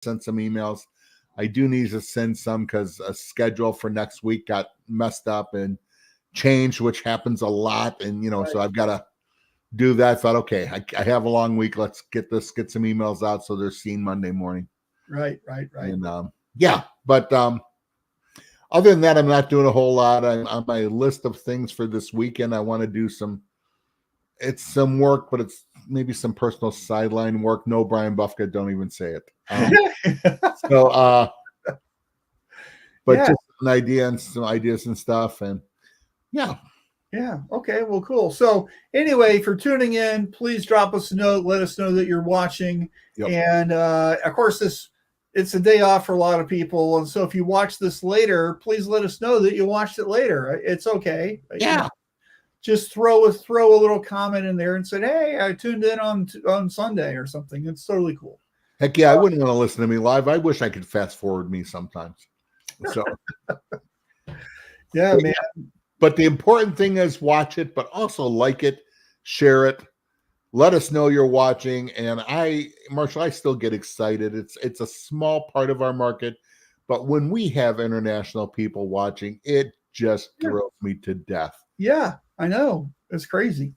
send some emails. I do need to send some because a schedule for next week got messed up and changed, which happens a lot. And, so I've got to do that. I thought, okay, I have a long week. Let's get some emails out so they're seen Monday morning. Right. And but other than that, I'm not doing a whole lot. I'm on my list of things for this weekend. I want to do some work, but it's maybe some personal sideline work. No, Brian Buffett, don't even say it. Just an idea and some ideas and stuff. And yeah. Okay. Well, cool. So anyway, for tuning in, please drop us a note. Let us know that you're watching. Yep. And of course, it's a day off for a lot of people. And so if you watch this later, please let us know that you watched it later. It's okay. Yeah. Just throw a little comment in there and said, hey, I tuned in on Sunday or something. It's totally cool. Heck yeah, I wouldn't want to listen to me live. I wish I could fast forward me sometimes. So yeah, man. But the important thing is watch it, but also like it, share it, let us know you're watching. And Marshall, I still get excited. It's a small part of our market, but when we have international people watching, it just thrills me to death. Yeah, I know. It's crazy.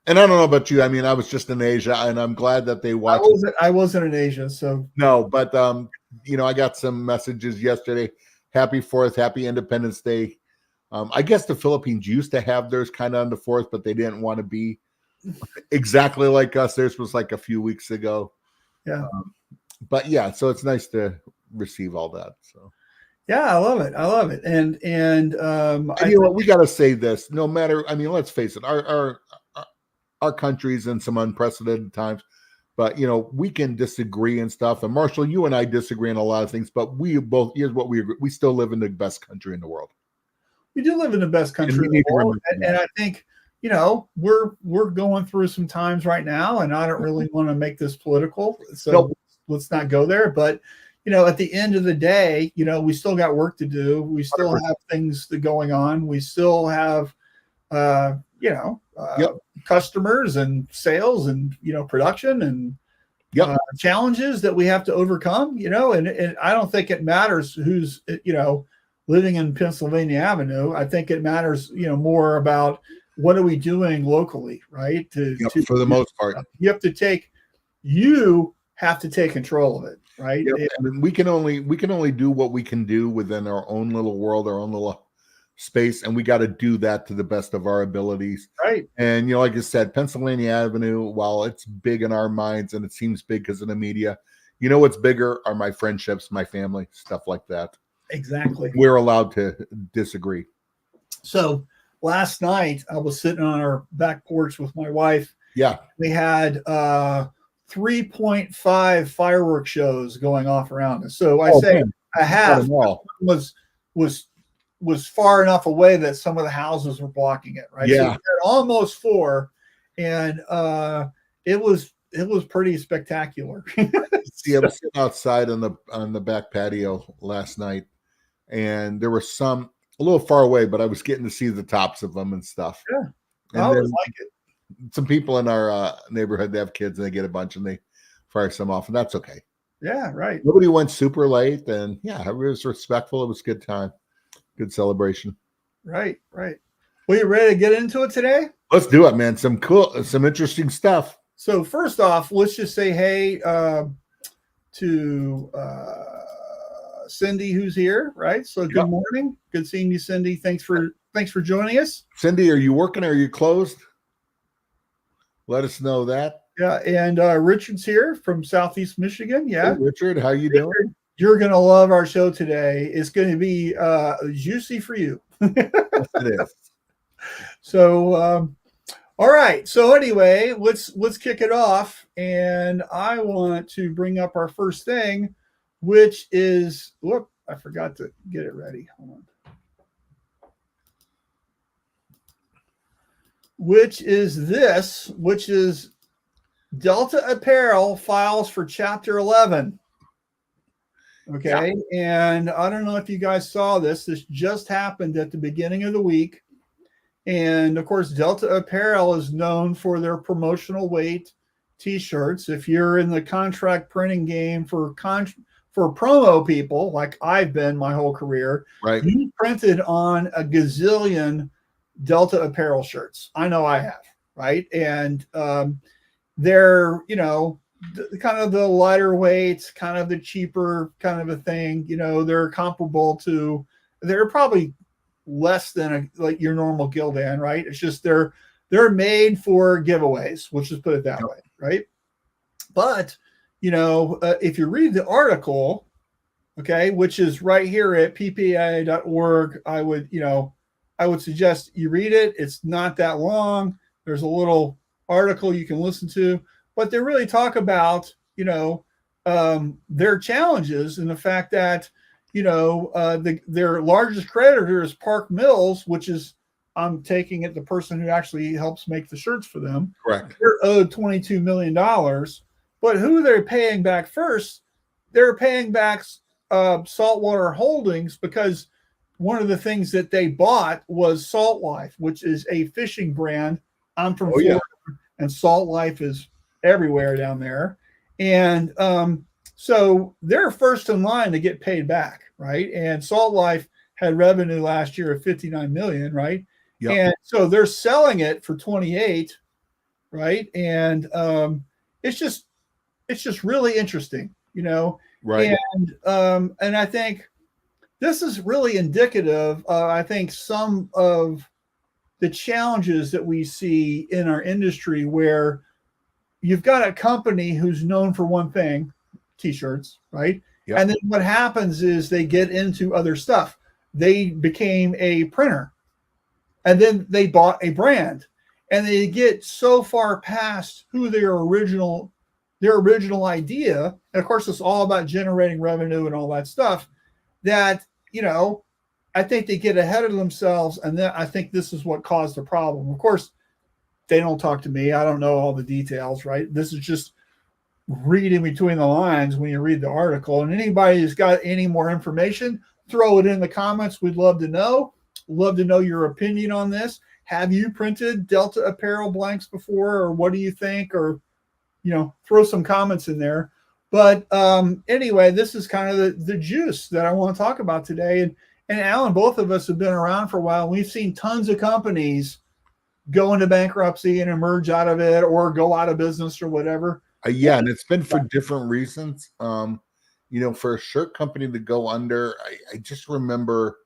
And I don't know about you. I mean, I was just in Asia, and I'm glad that they watch. I wasn't in Asia, so no. But I got some messages yesterday. Happy 4th, happy Independence Day. I guess the Philippines used to have theirs kind of on the 4th, but they didn't want to be exactly like us. Theirs was like a few weeks ago. Yeah. But yeah, so it's nice to receive all that. So. Yeah, I love it. And we got to say this. No matter, I mean, let's face it. Our country's in some unprecedented times, but we can disagree and stuff. And Marshall, you and I disagree on a lot of things, but here's what we agree. We still live in the best country in the world. We do live in the best country in the world. And I think, we're going through some times right now, and I don't really want to make this political. So let's not go there. But, at the end of the day, we still got work to do. We still 100%. Have things going on. We still have, customers and sales and, production and challenges that we have to overcome, and I don't think it matters who's, living in Pennsylvania Avenue. I think it matters, more about what are we doing locally, right? For the most part, you have to take control of it, right? Yep. I mean, we can only do what we can do within our own little world, our own little space, and we got to do that to the best of our abilities. Right. And like I said, Pennsylvania Avenue, while it's big in our minds and it seems big because of the media, what's bigger are my friendships, my family, stuff like that. Exactly. We're allowed to disagree. So last night I was sitting on our back porch with my wife. Yeah. We had 3.5 fireworks shows going off around us. So a half was far enough away that some of the houses were blocking it, right? Yeah. So we had almost 4, and it was pretty spectacular. See, I was sitting outside on the back patio last night, and there were some a little far away, but I was getting to see the tops of them and stuff. Yeah, and I always like it. Some people in our neighborhood, they have kids and they get a bunch and they fire some off, and that's okay. Yeah, right. Nobody went super late, and it was respectful. It was a good time, good celebration. Right. Well, you ready to get into it today? Let's do it, man. Some interesting stuff. So first off, let's just say hey to Cindy, who's here, right? So good morning. Good seeing you, Cindy. Thanks for joining us. Cindy, are you working or are you closed? Let us know that. Yeah, and Richard's here from Southeast Michigan. Yeah. Hey, Richard, how you doing? You're going to love our show today. It's going to be juicy for you. Yes, it is. So, all right. So anyway, let's kick it off. And I want to bring up our first thing, which is, whoop, I forgot to get it ready. Hold on. Which is Delta Apparel files for Chapter 11. Okay. Yeah. And I don't know if you guys saw this. This just happened at the beginning of the week. And of course, Delta Apparel is known for their promotional weight t-shirts, if you're in the contract printing game for promo people, like I've been my whole career, right? You printed on a gazillion Delta apparel shirts. I know I have, right? And they're, kind of the lighter weights, kind of the cheaper kind of a thing. They're comparable to, they're probably less than like your normal Gildan, right? It's just they're made for giveaways. Let's just put it that way, right? But if you read the article, okay, which is right here at ppa.org, I would suggest you read it. It's not that long. There's a little article you can listen to, but they really talk about their challenges and the fact that their largest creditor is Park Mills, which is, I'm taking it, the person who actually helps make the shirts for them. Correct. They're owed $22 million. But who they're paying back first? They're paying back Saltwater Holdings, because one of the things that they bought was Salt Life, which is a fishing brand. I'm from Florida, and Salt Life is everywhere down there. And so they're first in line to get paid back, right? And Salt Life had revenue last year of $59 million, right? Yep. And so they're selling it for 28, right? And it's just really interesting, right? And I think this is really indicative of, I think, some of the challenges that we see in our industry, where you've got a company who's known for one thing, t-shirts, right? Yep. And then what happens is they get into other stuff. They became a printer, and then they bought a brand, and they get so far past who their original idea. And of course, it's all about generating revenue and all that stuff, that, I think they get ahead of themselves. And then I think this is what caused the problem. Of course, they don't talk to me. I don't know all the details, right? This is just reading between the lines when you read the article. And anybody who's got any more information, throw it in the comments. We'd love to know. Love to know your opinion on this. Have you printed Delta apparel blanks before, or what do you think? Or, throw some comments in there. But anyway, this is kind of the juice that I want to talk about today. And Alan, both of us have been around for a while. We've seen tons of companies go into bankruptcy and emerge out of it, or go out of business or whatever. Yeah, and it's been for different reasons. For a shirt company to go under, I just remember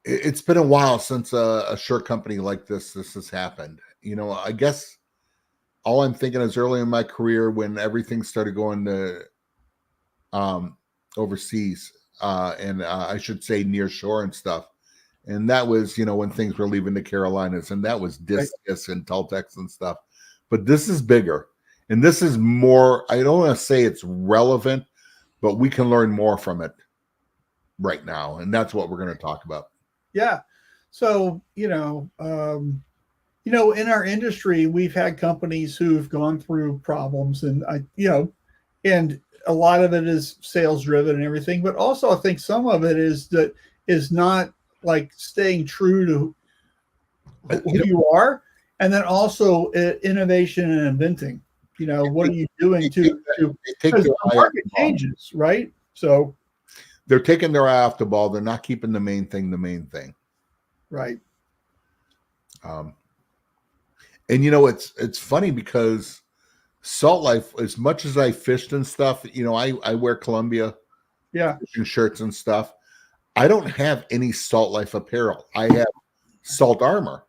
it's been a while since a shirt company like this has happened. I guess all I'm thinking is early in my career, when everything started going to overseas, and I should say near shore and stuff. And that was, when things were leaving the Carolinas, and that was Discus and Tultex and stuff. But this is bigger, and this is more, I don't want to say it's relevant, but we can learn more from it right now. And that's what we're going to talk about. Yeah. So, in our industry, we've had companies who've gone through problems, and and a lot of it is sales driven and everything, but also I think some of it is not like staying true to who you are, and then also innovation and inventing. What are you doing to because the market changes, right? So they're taking their eye off the ball. They're not keeping the main thing. Right. And it's funny, because Salt Life, as much as I fished and stuff, I wear Columbia fishing shirts and stuff. I don't have any Salt Life apparel. I have Salt Armor,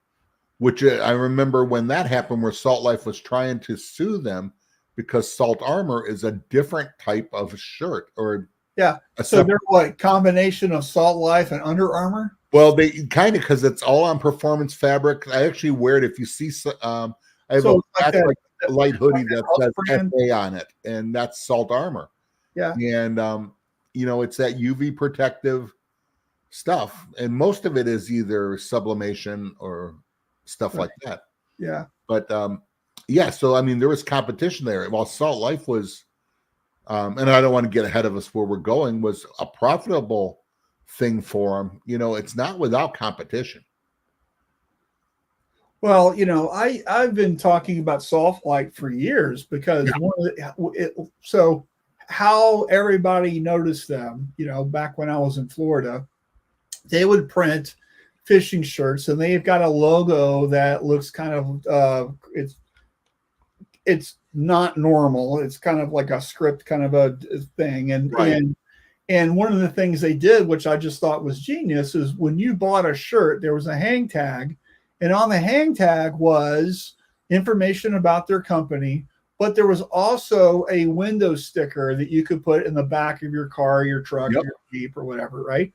which I remember when that happened, where Salt Life was trying to sue them because Salt Armor is a different type of shirt. Or so they're like combination of Salt Life and Under Armour. Well, they kind of, because it's all on performance fabric. I actually wear it. If you see, I have a light hoodie that says FA on it, and that's Salt Armor. Yeah. And, it's that UV protective stuff. And most of it is either sublimation or stuff like that. Yeah. But, so, there was competition there. While Salt Life was, and I don't want to get ahead of us where we're going, was a profitable thing for them. It's not without competition. Well, I've been talking about soft light for years because so how everybody noticed them, back when I was in Florida, they would print fishing shirts and they've got a logo that looks kind of it's not normal. It's kind of like a script kind of a thing. And one of the things they did, which I just thought was genius, is when you bought a shirt, there was a hang tag, and on the hang tag was information about their company, but there was also a window sticker that you could put in the back of your car, your truck, your Jeep, or whatever, right?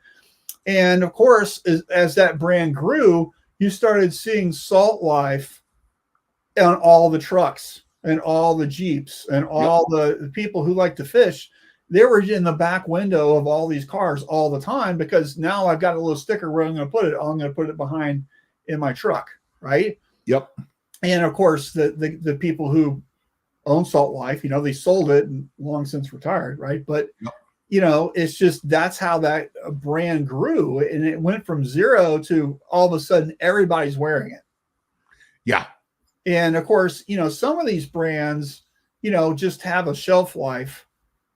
And of course, as that brand grew, you started seeing Salt Life on all the trucks and all the Jeeps and all the people who like to fish. They were in the back window of all these cars all the time because now I've got a little sticker where I'm going to put it. I'm going to put it behind in my truck, right? Yep. And of course, the people who own Salt Life, they sold it and long since retired, right? But it's just that's how that brand grew, and it went from zero to all of a sudden everybody's wearing it. Yeah. And of course, some of these brands, just have a shelf life.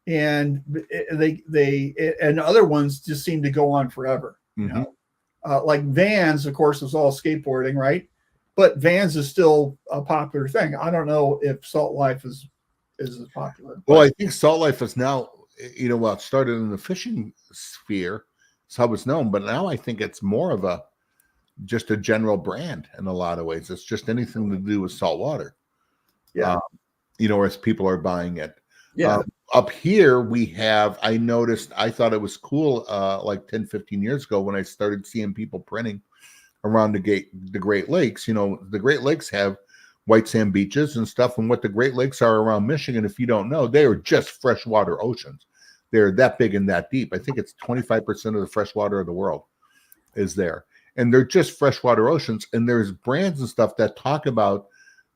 And they and other ones just seem to go on forever. Like Vans, of course, is all skateboarding, right? But Vans is still a popular thing. I don't know if Salt Life is as popular. Well, I think Salt Life is now, it started in the fishing sphere. It's how it's known, but now I think it's more of just a general brand in a lot of ways. It's just anything to do with salt water. Yeah. As people are buying it. Yeah. Up here, I noticed, I thought it was cool like 10, 15 years ago when I started seeing people printing around the Great Lakes. The Great Lakes have white sand beaches and stuff. And what the Great Lakes are around Michigan, if you don't know, they are just freshwater oceans. They're that big and that deep. I think it's 25% of the freshwater of the world is there. And they're just freshwater oceans. And there's brands and stuff that talk about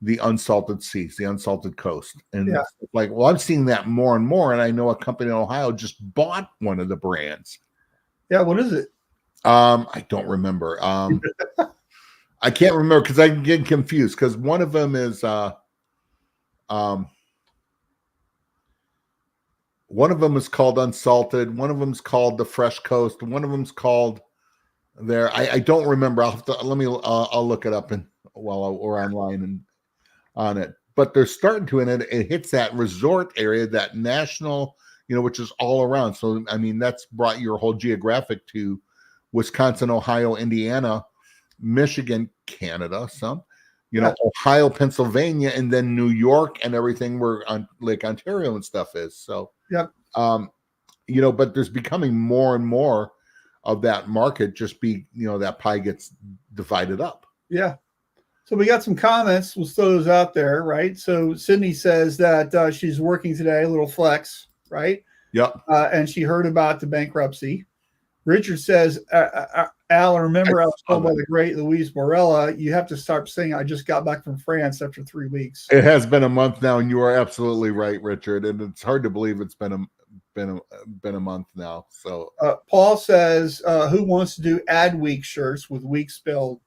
the unsalted seas, the unsalted coast. And I'm seeing that more and more. And I know a company in Ohio just bought one of the brands. Yeah. What is it? I don't remember. I can't remember because I get confused because one of them is called Unsalted. One of them is called the Fresh Coast. One of them is called I don't remember. I'll look it up while we're online and on it. But they're starting to, and it hits that resort area, that national, which is all around. So, I mean, that's brought your whole geographic to Wisconsin, Ohio, Indiana, Michigan, Canada, Ohio, Pennsylvania, and then New York and everything where on Lake Ontario and stuff is. So, but there's becoming more and more of that market that pie gets divided up. Yeah. So we got some comments. We'll throw those out there, right? So Sydney says that she's working today, a little flex, right? Yep. And she heard about the bankruptcy. Richard says, Al, remember I was told by the great Louise Borella, you have to start saying, I just got back from France after 3 weeks. It has been a month now, and you are absolutely right, Richard. And it's hard to believe it's been a month now. So Paul says, who wants to do ad week shirts with week spelled,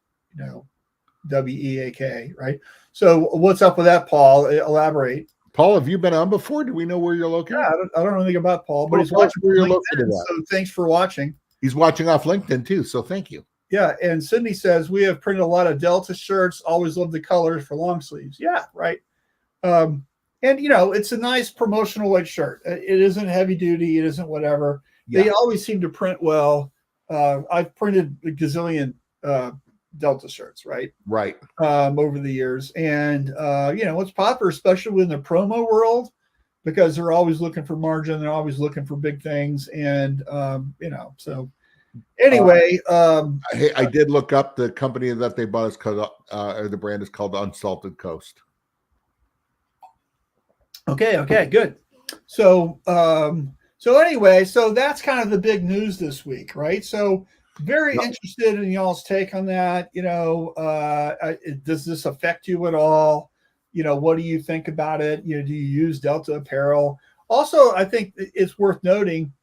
WEAK, right? So what's up with that, Paul? Elaborate. Paul, have you been on before? Do we know where you're located? Yeah, I don't know anything about Paul, but he's watching where you're located. So thanks for watching. He's watching off LinkedIn too, so thank you. Yeah, and Sydney says we have printed a lot of Delta shirts. Always love the colors for long sleeves. Yeah, right. And it's a nice promotional white shirt. It isn't heavy duty. It isn't whatever. Yeah. They always seem to print well. I've printed a gazillion Delta shirts, right? Right. Over the years. And, it's popular, especially in the promo world, because they're always looking for margin. They're always looking for big things. And, so anyway. I did look up the company that they bought is called, or the brand is called Unsalted Coast. Okay, good. So, anyway, so that's kind of the big news this week, right? So, very interested in y'all's take on that. Does this affect you at all? What do you think about it? Do you use Delta apparel? Also, I think it's worth noting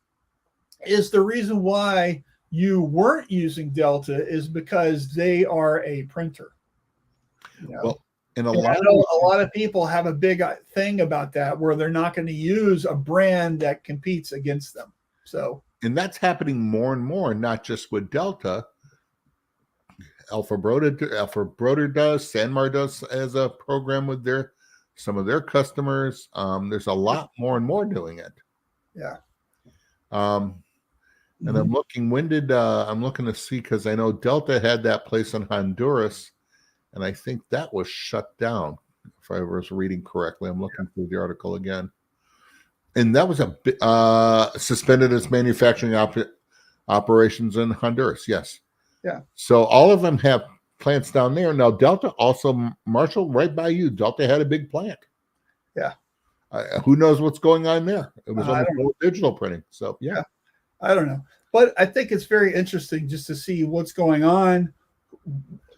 is the reason why you weren't using Delta is because they are a printer. You know? Well, and I know a lot of people have a big thing about that, where they're not going to use a brand that competes against them. So, and that's happening more and more, not just with Delta. Alpha Broder does, Sanmar does as a program with some of their customers. There's a lot more and more doing it. Yeah. And I'm looking. I'm looking to see, because I know Delta had that place in Honduras, and I think that was shut down, if I was reading correctly. I'm looking through the article again, and that was suspended its manufacturing operations in Honduras. Yes. Yeah. So all of them have plants down there. Now, Delta also, Marshall, right by you, Delta had a big plant. Yeah. Who knows what's going on there? It was almost all digital printing. So, yeah. I don't know. But I think it's very interesting just to see what's going on.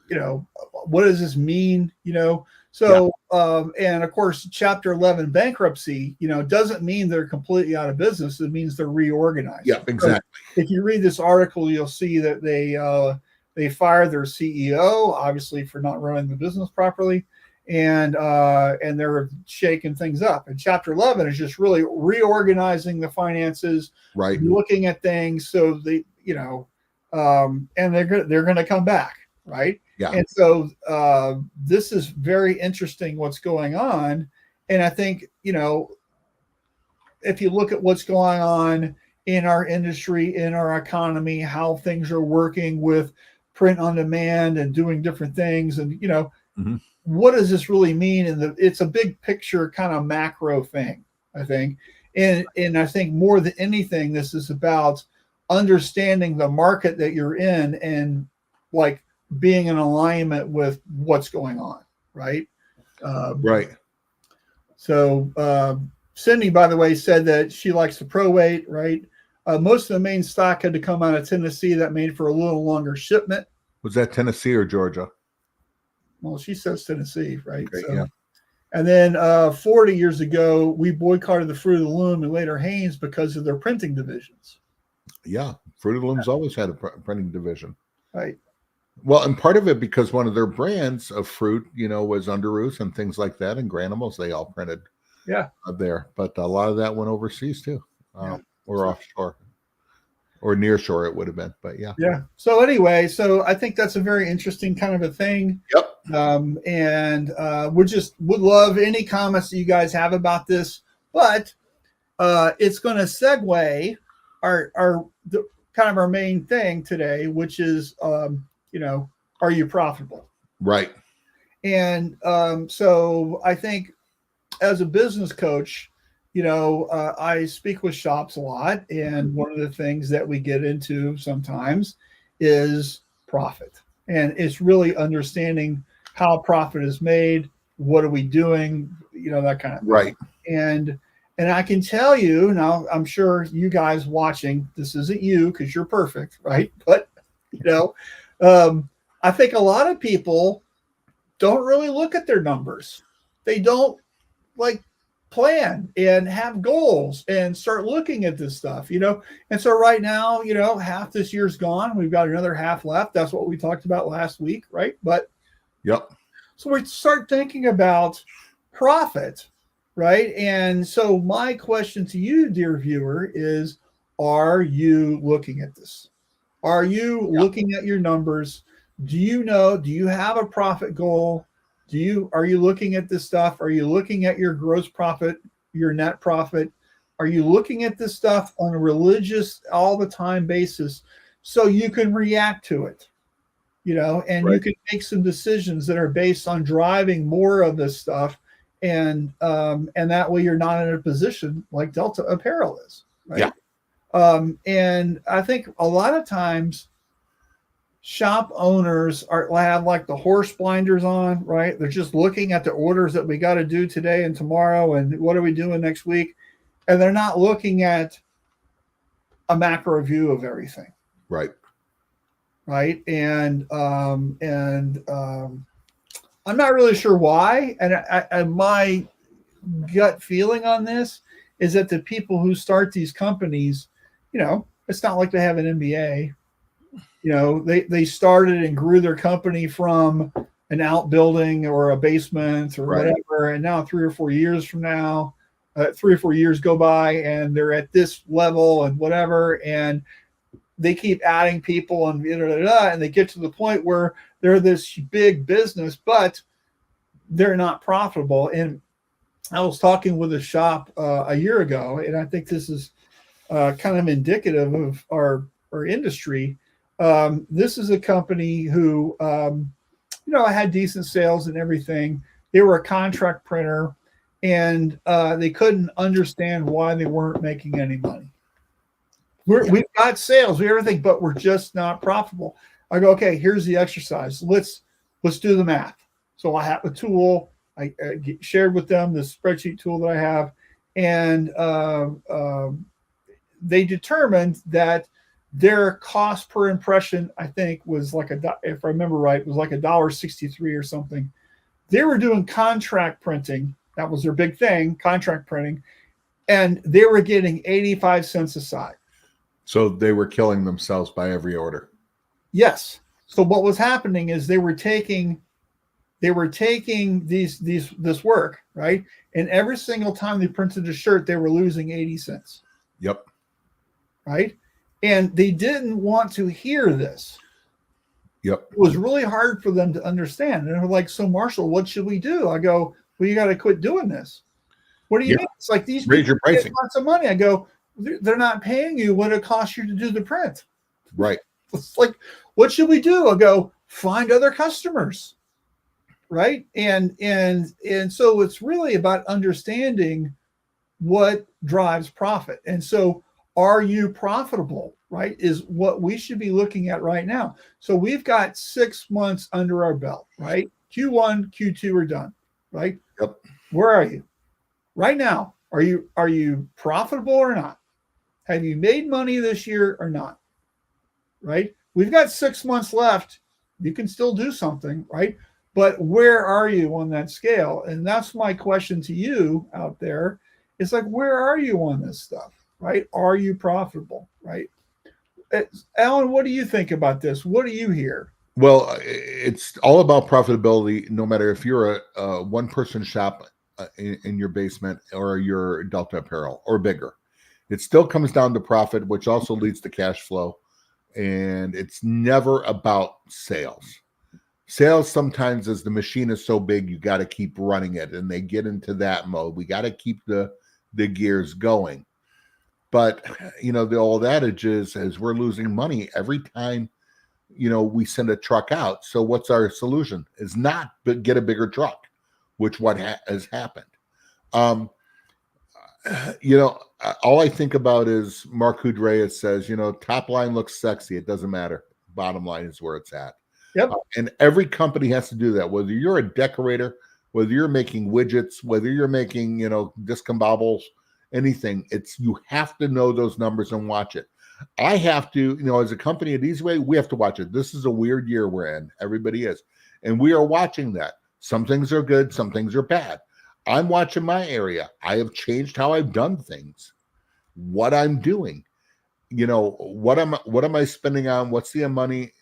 You know, what does this mean? You know, so, and of course, Chapter 11 bankruptcy, you know, doesn't mean they're completely out of business. It means they're reorganized. Yeah, exactly. So if you read this article, you'll see that they fired their CEO, obviously, for not running the business properly. And they're shaking things up. And Chapter 11 is just really reorganizing the finances, right? Looking at things so they, you know, and they're going to come back, right? Yeah. And so this is very interesting what's going on. And I think, you know, if you look at what's going on in our industry, in our economy, how things are working with print on demand and doing different things, and you know. Mm-hmm. What does this really mean? It's a big picture kind of macro thing, I think. And I think more than anything, this is about understanding the market that you're in and like being in alignment with what's going on. Right. Right. So Cindy, by the way, said that she likes the Pro Weight, right? Most of the main stock had to come out of Tennessee. That made for a little longer shipment. Was that Tennessee or Georgia? Well, she says Tennessee, right? Okay, so, yeah. And then 40 years ago, we boycotted the Fruit of the Loom and later Haynes because of their printing divisions. Yeah, Fruit of the Loom's always had a printing division. Right. Well, and part of it because one of their brands of fruit, you know, was Underoos and things like that, and Granimals, they all printed there. But a lot of that went overseas too, or offshore. Or near shore, it would have been, but yeah. Yeah. So anyway, so I think that's a very interesting kind of a thing. Yep. And would love any comments that you guys have about this. But it's going to segue our kind of our main thing today, which is you know, are you profitable? Right. And so I think as a business coach, you know, I speak with shops a lot, and one of the things that we get into sometimes is profit. And it's really understanding how profit is made, what are we doing, you know, that kind of thing. Right. And I can tell you now, I'm sure you guys watching, this isn't you because you're perfect, right? But, you know, I think a lot of people don't really look at their numbers. They don't like plan and have goals and start looking at this stuff, you know. And so right now, you know, half this year's gone. We've got another half left. That's what we talked about last week, right? But yep. So we start thinking about profit, right? And so my question to you, dear viewer, is, are you looking at this? Are you looking at your numbers? Do you have a profit goal? Are you looking at this stuff? Are you looking at your gross profit, your net profit? Are you looking at this stuff on a religious all the time basis so you can react to it, you know, and you can make some decisions that are based on driving more of this stuff. And that way you're not in a position like Delta Apparel is, right? Yeah. And I think a lot of times shop owners have like the horse blinders on, right? They're just looking at the orders that we got to do today and tomorrow, and what are we doing next week? And they're not looking at a macro view of everything. Right. Right. And I'm not really sure why. And my gut feeling on this is that the people who start these companies, you know, it's not like they have an MBA. You know, they started and grew their company from an outbuilding or a basement or Right. whatever. And now 3 or 4 years from now, 3 or 4 years go by and they're at this level and whatever. And they keep adding people and and they get to the point where they're this big business, but they're not profitable. And I was talking with a shop a year ago, and I think this is kind of indicative of our industry. This is a company who, had decent sales and everything. They were a contract printer, and they couldn't understand why they weren't making any money. We've got sales, we have everything, but we're just not profitable. I go, okay, here's the exercise. Let's do the math. So I have a tool. I shared with them the spreadsheet tool that I have, and they determined that their cost per impression, I think, was like if I remember right, was like $1.63 or something. They were doing contract printing. That was their big thing, contract printing, and they were getting 85 cents a side. So they were killing themselves by every order. Yes. So what was happening is they were taking this work, right? And every single time they printed a shirt, they were losing 80 cents. Yep. Right. And they didn't want to hear this. Yep. It was really hard for them to understand. And they're like, so Marshall, what should we do? I go, well, you got to quit doing this. What do you mean? It's like these raise people your pricing. get lots of money. I go, they're not paying you what it costs you to do the print. Right. It's like, what should we do? I go, find other customers. Right. And so it's really about understanding what drives profit. And so are you profitable? Right. Is what we should be looking at right now. So we've got 6 months under our belt, right? Q1, Q2 are done. Right. Yep. Where are you right now? Are you profitable or not? Have you made money this year or not? Right. We've got 6 months left. You can still do something, right? But where are you on that scale? And that's my question to you out there. It's like, where are you on this stuff, right? Are you profitable, right? Alan, what do you think about this? What do you hear? Well, it's all about profitability, no matter if you're a one-person shop in your basement or your Delta Apparel or bigger. It still comes down to profit, which also leads to cash flow. And it's never about sales. Sales sometimes, as the machine is so big, you got to keep running it, and they get into that mode. We got to keep the gears going. But the old adage is we're losing money every time we send a truck out. So what's our solution? Is not but get a bigger truck, which has happened. All I think about is Mark Hudrea says, top line looks sexy. It doesn't matter. Bottom line is where it's at. Yep. And every company has to do that, whether you're a decorator, whether you're making widgets, whether you're making, discombobbles, anything. You have to know those numbers and watch it. I have to, as a company at Easyway, we have to watch it. This is a weird year we're in. Everybody is. And we are watching that. Some things are good. Some things are bad. I'm watching my area. I have changed how I've done things, what I'm doing. What am I spending on? What's the money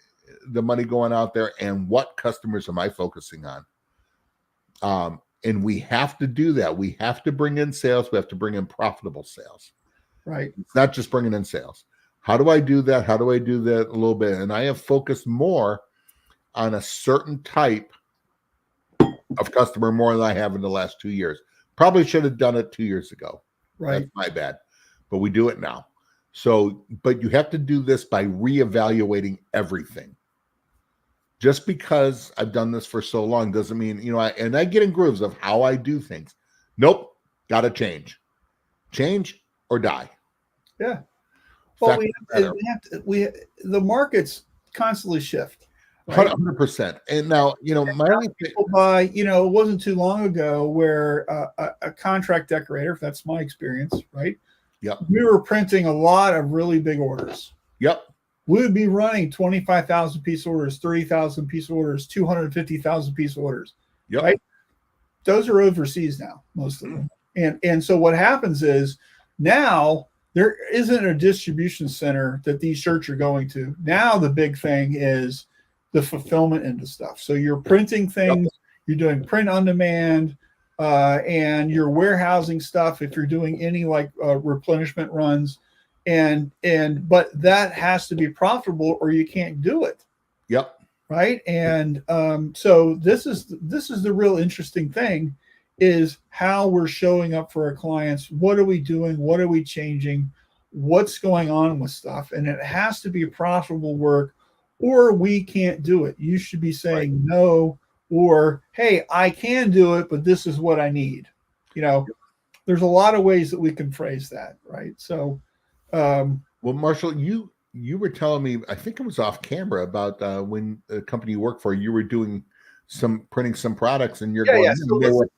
going out there, and what customers am I focusing on? And we have to do that. We have to bring in sales. We have to bring in profitable sales. Right. It's not just bringing in sales. How do I do that? How do I do that a little bit? And I have focused more on a certain type of customer more than I have in the last 2 years. Probably should have done it 2 years ago. Right. That's my bad. But we do it now. So, but you have to do this by reevaluating everything. Just because I've done this for so long doesn't mean, I get in grooves of how I do things. Nope. Got to change. Change or die. Yeah. Well, the markets constantly shift. Right? 100%. And now, my only thing, it wasn't too long ago where a contract decorator, if that's my experience, right? Yep. We were printing a lot of really big orders. Yep. We would be running 25,000 piece orders, 30,000 piece orders, 250,000 piece orders. Yep. Right? Those are overseas now, most of them. And so what happens is now there isn't a distribution center that these shirts are going to. Now the big thing is the fulfillment into stuff. So you're printing things, you're doing print on demand, and you're warehousing stuff if you're doing any like replenishment runs, but that has to be profitable or you can't do it. Yep. Right. And so this is the real interesting thing, is how we're showing up for our clients. What are we doing? What are we changing? What's going on with stuff? And it has to be profitable work, or we can't do it. You should be saying no, or, hey, I can do it, but this is what I need. There's a lot of ways that we can phrase that. Right. So, well, Marshall, you were telling me, I think it was off camera, about when the company you work for, you were printing some products, and you're going, So they were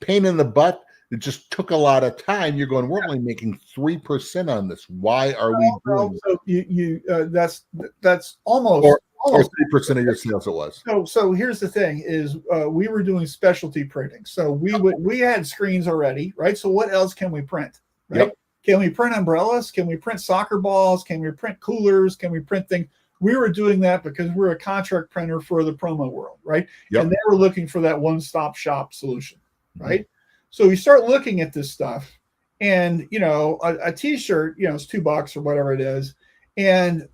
pain in the butt. It just took a lot of time. You're going, we're only making 3% on this. Why are we doing so that's almost or 3% of your sales it was. So here's the thing is we were doing specialty printing. So we had screens already, right? So what else can we print? Right? Yep. Can we print umbrellas? Can we print soccer balls? Can we print coolers? Can we print things? We were doing that because we're a contract printer for the promo world, right? Yep. And they were looking for that one-stop shop solution, right? Mm-hmm. So we start looking at this stuff, and a t-shirt, it's $2 or whatever it is, and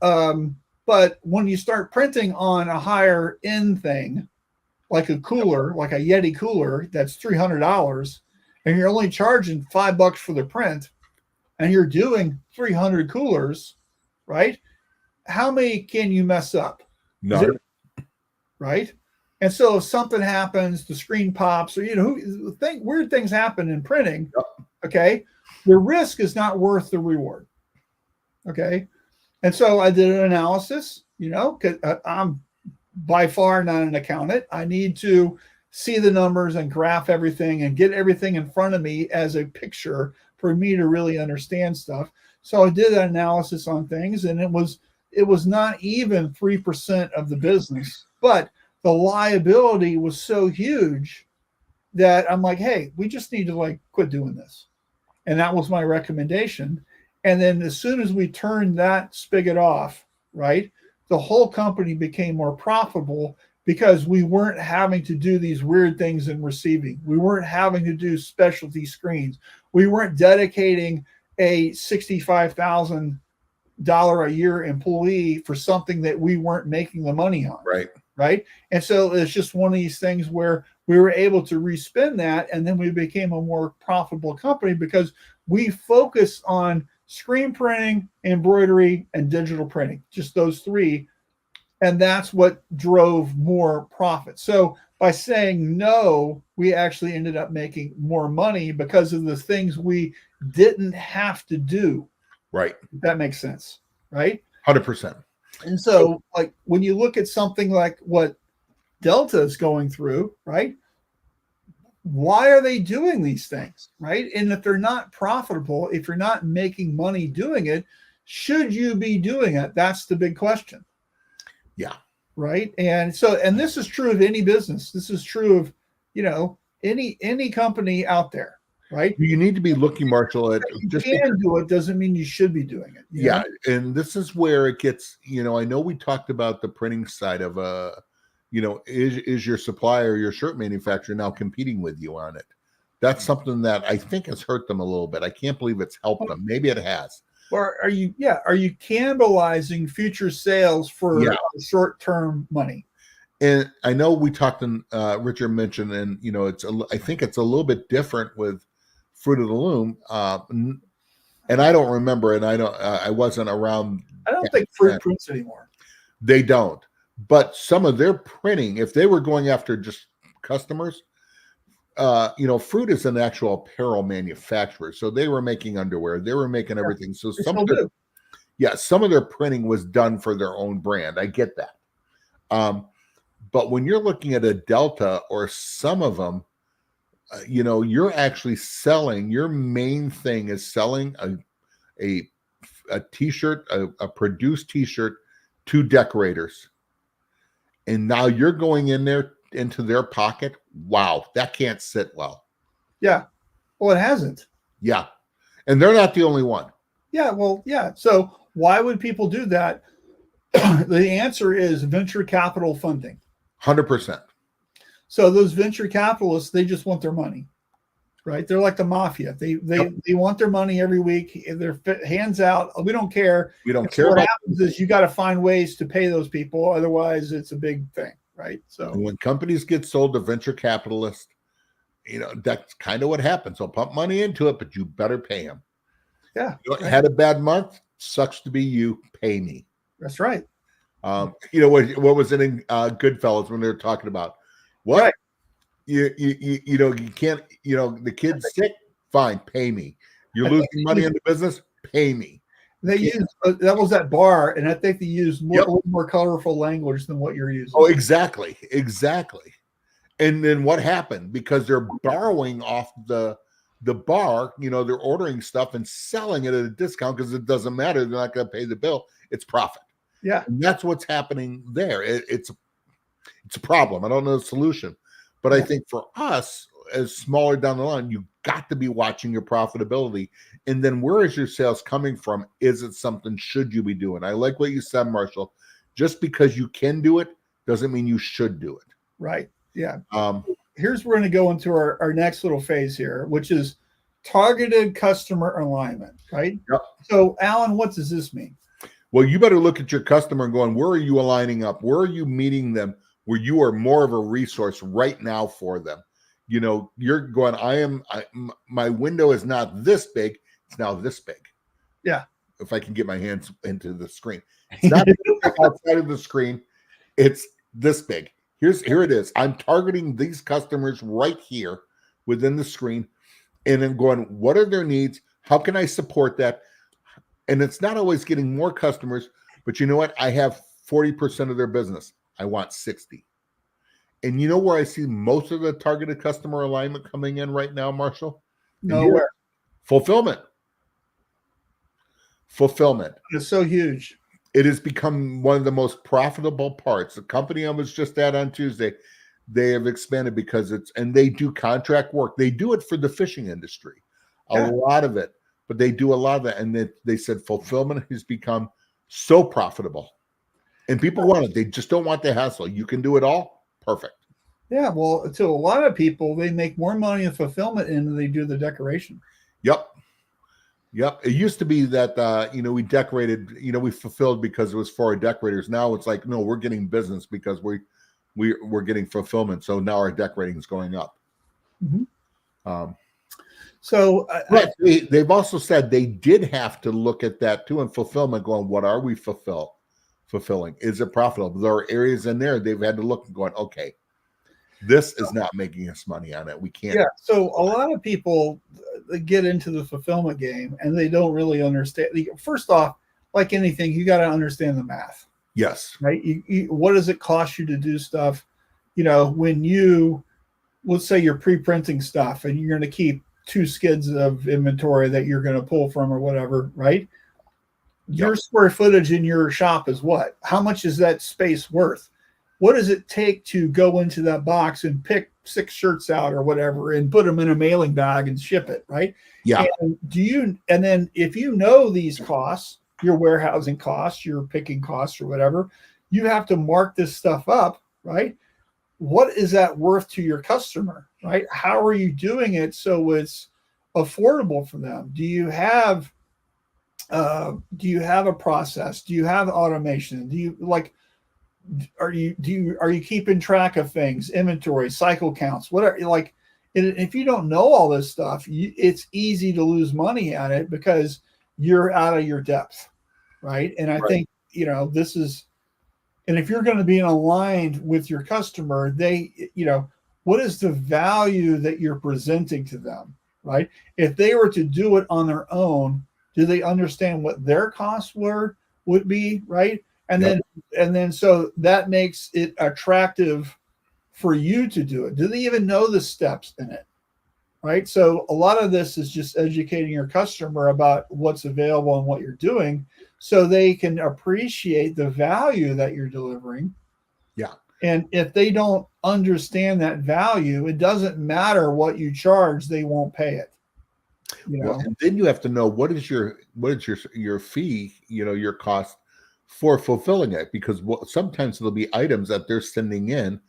but when you start printing on a higher end thing, like a cooler, like a Yeti cooler, that's $300, and you're only charging $5 for the print, and you're doing 300 coolers, right? How many can you mess up? No. Right? And so if something happens, the screen pops, or weird things happen in printing. Yep. Okay, the risk is not worth the reward. Okay, and so I did an analysis. Because I'm by far not an accountant. I need to see the numbers and graph everything and get everything in front of me as a picture for me to really understand stuff. So I did an analysis on things, and it was not even 3% of the business, but the liability was so huge that I'm like, hey, we just need to quit doing this. And that was my recommendation. And then as soon as we turned that spigot off, right, the whole company became more profitable, because we weren't having to do these weird things in receiving. We weren't having to do specialty screens. We weren't dedicating a $65,000 a year employee for something that we weren't making the money on. Right. And so it's just one of these things where we were able to respin that, and then we became a more profitable company because we focus on screen printing, embroidery, and digital printing, just those three. And that's what drove more profit. So by saying no, we actually ended up making more money because of the things we didn't have to do. Right. If that makes sense. Right. 100%. And so, when you look at something like what Delta is going through, right? Why are they doing these things, right? And if they're not profitable, if you're not making money doing it, should you be doing it? That's the big question. Yeah. Right. And so, and this is true of any business. This is true of, any company out there. Right. You need to be looking, Marshall, at just can do it doesn't mean you should be doing it. Yeah. And this is where it gets, I know we talked about the printing side of is your supplier, your shirt manufacturer now competing with you on it? That's something that I think has hurt them a little bit. I can't believe it's helped them. Maybe it has. Or are you cannibalizing future sales for short-term money? And I know we talked, and Richard mentioned, and I think it's a little bit different with Fruit of the Loom, and I don't remember, and I wasn't around. I don't think Fruit prints anymore. They don't, but some of their printing, if they were going after just customers, Fruit is an actual apparel manufacturer, so they were making underwear, they were making everything. So some of their printing was done for their own brand. I get that, but when you're looking at a Delta or some of them, you're actually selling. Your main thing is selling a t-shirt, a produced t-shirt to decorators, and now you're going in there into their pocket. Wow, that can't sit well. Yeah, well, it hasn't. Yeah, and they're not the only one. Yeah, well, yeah. So why would people do that? The answer is venture capital funding. 100%. So those venture capitalists, they just want their money, right? They're like the mafia. They want their money every week. Their hands out. We don't care. We don't care. What happens is you got to find ways to pay those people. Otherwise, it's a big thing, right? So when companies get sold to venture capitalists, that's kind of what happens. They'll pump money into it, but you better pay them. Yeah. Had a bad month. Sucks to be you. Pay me. That's right. What was it in Goodfellas when they were talking about what? Right. You can't, the kid's sick, fine, pay me. You're losing money in the business, pay me. They used that was that bar, and I think they used a little more colorful language than what you're using. Oh, exactly. And then what happened? Because they're borrowing off the bar, they're ordering stuff and selling it at a discount because it doesn't matter. They're not going to pay the bill. It's profit. Yeah. And that's what's happening there. It's a problem. I don't know the solution. But I think for us, as smaller down the line, you got to be watching your profitability. And then where is your sales coming from? Is it something should you be doing? I like what you said, Marshall. Just because you can do it doesn't mean you should do it. Right. Yeah. Here's we're going to go into our next little phase here, which is targeted customer alignment, right? Yep. So, Alan, what does this mean? Well, you better look at your customer and going, where are you aligning up? Where are you meeting them where you are more of a resource right now for them? You're going, my window is not this big. It's now this big. Yeah. If I can get my hands into the screen. It's not outside of the screen. It's this big. Here it is. I'm targeting these customers right here within the screen. And then going, what are their needs? How can I support that? And it's not always getting more customers, but you know what? I have 40% of their business. I want 60. And you know where I see most of the targeted customer alignment coming in right now, Marshall? Nowhere. Fulfillment. It's so huge. It has become one of the most profitable parts. The company I was just at on Tuesday, they have expanded because and they do contract work. They do it for the fishing industry, a lot of it, but they do a lot of that. And they said fulfillment has become so profitable. And people want it. They just don't want the hassle. You can do it all. Perfect. Yeah. Well, to a lot of people, they make more money in fulfillment than they do the decoration. Yep. It used to be that, we decorated, we fulfilled because it was for our decorators. Now it's like, no, we're getting business because we're getting fulfillment. So now our decorating is going up. Mm-hmm. But they've also said they did have to look at that too, and fulfillment going, what are we fulfilling? Is it profitable? There are areas in there they've had to look and going, okay, this is not making us money on it. We can't. Yeah. So a lot of people get into the fulfillment game and they don't really understand. First off, like anything, you got to understand the math. Yes. Right. What does it cost you to do stuff? When let's say you're pre-printing stuff and you're going to keep 2 skids of inventory that you're going to pull from or whatever, right? Your square footage in your shop is what? How much is that space worth? What does it take to go into that box and pick 6 shirts out or whatever and put them in a mailing bag and ship it, right? Yeah. And then if you know these costs, your warehousing costs, your picking costs or whatever, you have to mark this stuff up, right? What is that worth to your customer, right? How are you doing it so it's affordable for them? Do you have a process? Do you have automation? Are you keeping track of things, inventory, cycle counts, whatever? If you don't know all this stuff, it's easy to lose money at it because you're out of your depth, right? And I think this is, and if you're going to be aligned with your customer, what is the value that you're presenting to them, right? If they were to do it on their own, do they understand what their costs would be, right? And then so that makes it attractive for you to do it. Do they even know the steps in it? Right. So a lot of this is just educating your customer about what's available and what you're doing so they can appreciate the value that you're delivering. Yeah. And if they don't understand that value, it doesn't matter what you charge, they won't pay it. Well, and then you have to know what is your fee, your cost for fulfilling it, because sometimes there'll be items that they're sending in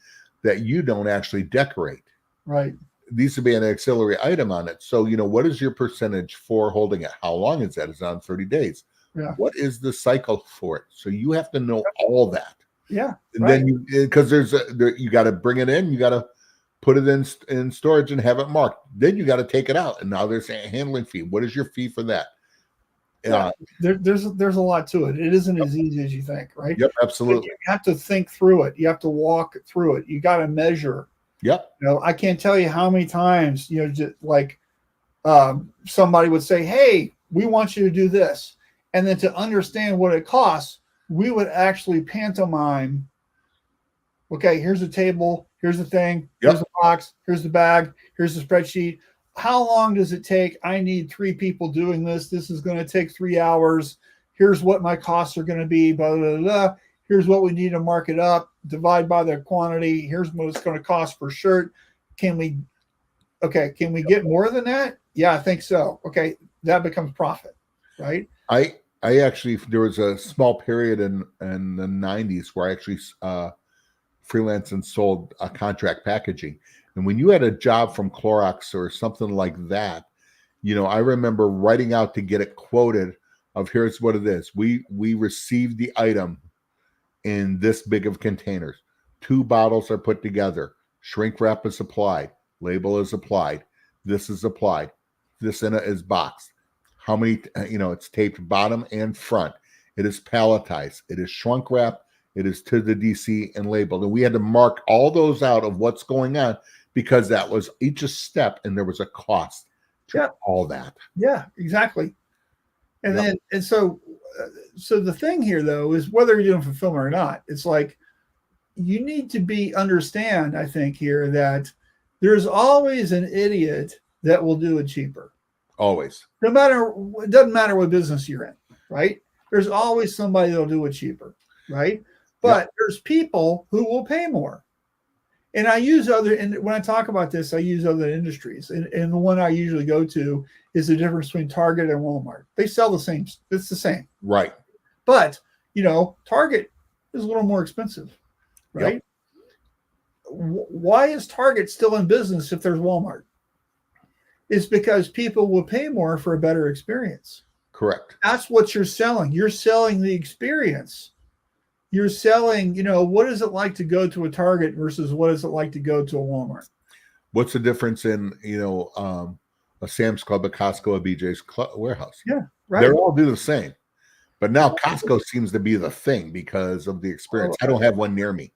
that you don't actually decorate. Right. These would be an auxiliary item on it. So, what is your percentage for holding it? How long is that? Is it on 30 days? Yeah. What is the cycle for it? So you have to know all that. Yeah. And then because you got to bring it in, you got to put it in storage and have it marked. Then you got to take it out. And now there's a handling fee. What is your fee for that? There's a lot to it. It isn't as easy as you think, right? Yep, absolutely. You have to think through it. You have to walk through it. You got to measure. Yep. I can't tell you how many times, just like somebody would say, "Hey, we want you to do this," and then to understand what it costs, we would actually pantomime. Okay, here's a table. Here's the thing. Here's the box. Here's the bag. Here's the spreadsheet. How long does it take? I need 3 people doing this. This is going to take 3 hours. Here's what my costs are going to be. Blah, blah, blah. Here's what we need to mark it up. Divide by the quantity. Here's what it's going to cost per shirt. Can we get more than that? Yeah, I think so. Okay, that becomes profit, right? I actually, there was a small period in the 90s where I actually freelanced and sold contract packaging. And when you had a job from Clorox or something like that, I remember writing out to get it quoted of here's what it is. We received the item in this big of containers. 2 bottles are put together. Shrink wrap is applied. Label is applied. This is applied. This in it is boxed. How many, it's taped bottom and front. It is palletized. It is shrunk wrap. It is to the DC and labeled. And we had to mark all those out of what's going on, because that was each a step and there was a cost to all that. Yeah, exactly. And so the thing here though is whether you're doing fulfillment or not, it's like you need to understand, I think here, that there's always an idiot that will do it cheaper. Always. It doesn't matter what business you're in, right? There's always somebody that'll do it cheaper, right? But there's people who will pay more. And when I talk about this, I use other industries. And the one I usually go to is the difference between Target and Walmart. They sell the same. It's the same. Right. But, Target is a little more expensive, right? Yep. Why is Target still in business if there's Walmart? It's because people will pay more for a better experience. Correct. That's what you're selling. You're selling the experience. You're selling, what is it like to go to a Target versus what is it like to go to a Walmart? What's the difference in, a Sam's Club, a Costco, a BJ's warehouse? Yeah, right. They all do the same. But now Costco seems to be the thing because of the experience. I don't have one near me.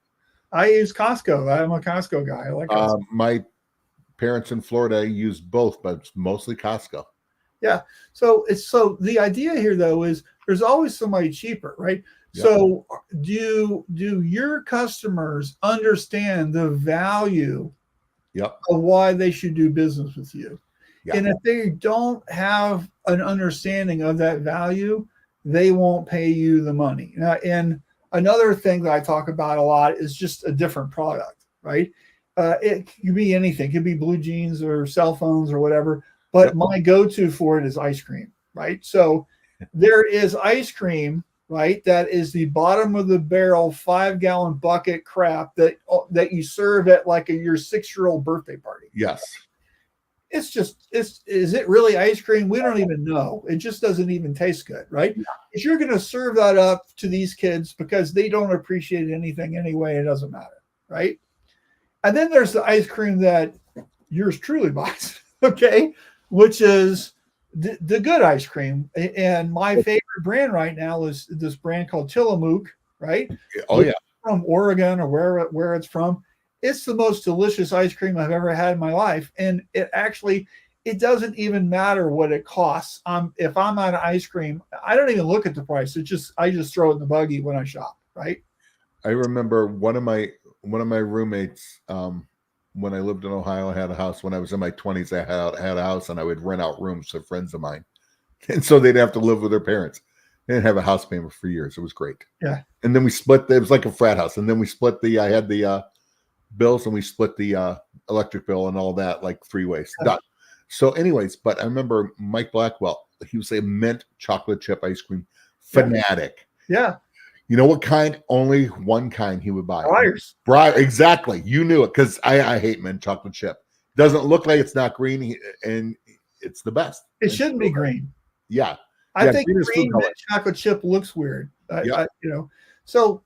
I use Costco. I'm a Costco guy. I like Costco. My parents in Florida use both, but it's mostly Costco. Yeah. So the idea here though is there's always somebody cheaper, right? Yep. So do your customers understand the value of why they should do business with you? Yep. And if they don't have an understanding of that value, they won't pay you the money. Now, and another thing that I talk about a lot is just a different product, right? It could be anything. It could be blue jeans or cell phones or whatever. But my go-to for it is ice cream, right? So there is ice cream, right? That is the bottom of the barrel 5-gallon bucket crap that you serve at like your 6-year-old birthday party. Yes. Is it really ice cream? We don't even know. It just doesn't even taste good, right? Yeah. If you're going to serve that up to these kids because they don't appreciate anything anyway, it doesn't matter, right? And then there's the ice cream that yours truly buys, okay? Which is the good ice cream. And my favorite brand right now is this brand called Tillamook, right? Oh, yeah. From Oregon or where it's from. It's the most delicious ice cream I've ever had in my life. And it doesn't even matter what it costs. If I'm out of ice cream, I don't even look at the price. I just throw it in the buggy when I shop, right? I remember one of my roommates, when I lived in Ohio, I had a house. When I was in my 20s, I had a house and I would rent out rooms to friends of mine. And so they'd have to live with their parents. They didn't have a house payment for years. It was great. Yeah. And then we split. It was like a frat house. And then we split I had the bills and we split the electric bill and all that like 3 ways. Done. So anyways, but I remember Mike Blackwell, he was a mint chocolate chip ice cream fanatic. Yeah. You know what kind? Only one kind he would buy. Briars. Exactly. You knew it, because I hate mint chocolate chip. Doesn't look like it's not green, and it's the best. It shouldn't be green. Yeah. I think green mint chocolate chip looks weird. So,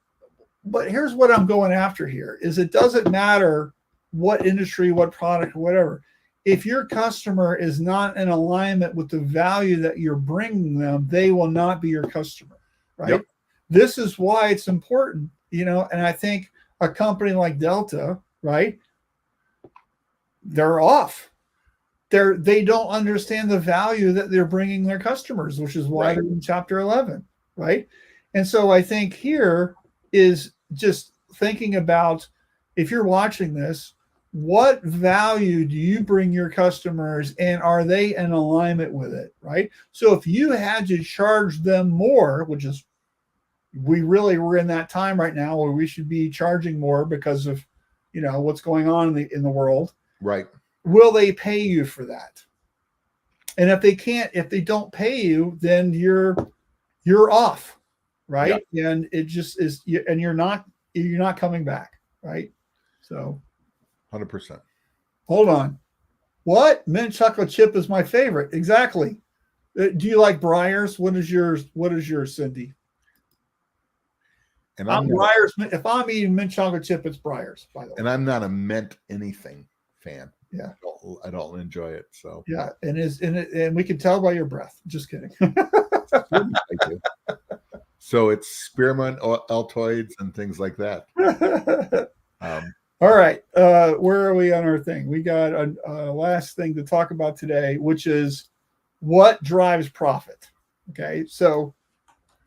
but here's what I'm going after here is it doesn't matter what industry, what product, whatever. If your customer is not in alignment with the value that you're bringing them, they will not be your customer, right? Yep. This is why it's important, and I think a company like Delta, right? They're off. They don't understand the value that they're bringing their customers, which is why they're in Chapter 11, right? And so I think here is just thinking about, if you're watching this, what value do you bring your customers, and are they in alignment with it, right? So if you had to charge them more, which is, we really were in that time right now where we should be charging more because of, what's going on in the world. Right. Will they pay you for that? And if they don't pay you, then you're off, right? Yeah. And it just is, and you're not coming back, right? So 100%. Hold on. What? Mint chocolate chip is my favorite. Exactly. Do you like Briars? What is yours, Cindy? And I'm Briars. If I'm eating mint chocolate chip, it's Briars, by the way. And I'm not a mint anything fan. Yeah. I don't enjoy it. So yeah. And we can tell by your breath. Just kidding. I do. So it's spearmint, Altoids, and things like that. All right. Where are we on our thing? We got a last thing to talk about today, which is what drives profit. Okay. So,